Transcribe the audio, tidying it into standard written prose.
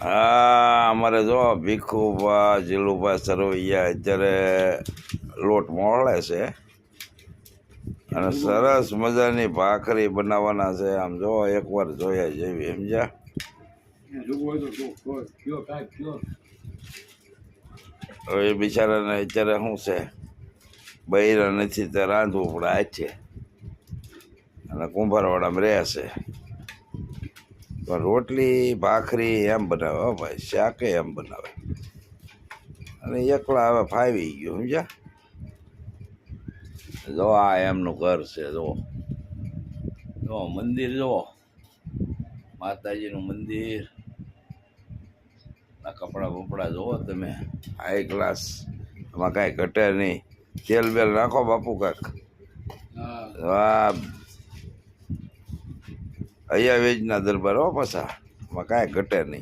હા, અમારે જો ભીખુભા જીલુભા સરવૈયા અત્યારે લોટ મોળે છે અને સરસ મજાની ભાખરી બનાવવાના છે. આમ જો એકવાર જોયા જેવી સમજ્યા. હવે એ બિચારાને અત્યારે શું છે, બૈરા નથી તે રાંધવું પડે આ છે અને કુંભારવાડામાં રહે છે. પણ રોટલી ભાખરી એમ બનાવે હો ભાઈ, શાકે એમ બનાવે અને એકલા હવે ફાવી ગયું સમજ્યા. જો આ એમનું ઘર છે. જો મંદિર જો માતાજીનું મંદિર, ના કપડા બપડા જોવો તમે, હાઈ ક્લાસ. એમાં કાંઈ ઘટે નહીં. તેલ બેલ નાખો બાપુ કાંક. અહીંયા વેજના દરબાર હો પાછા, એમાં કાંઈ ઘટે નહીં.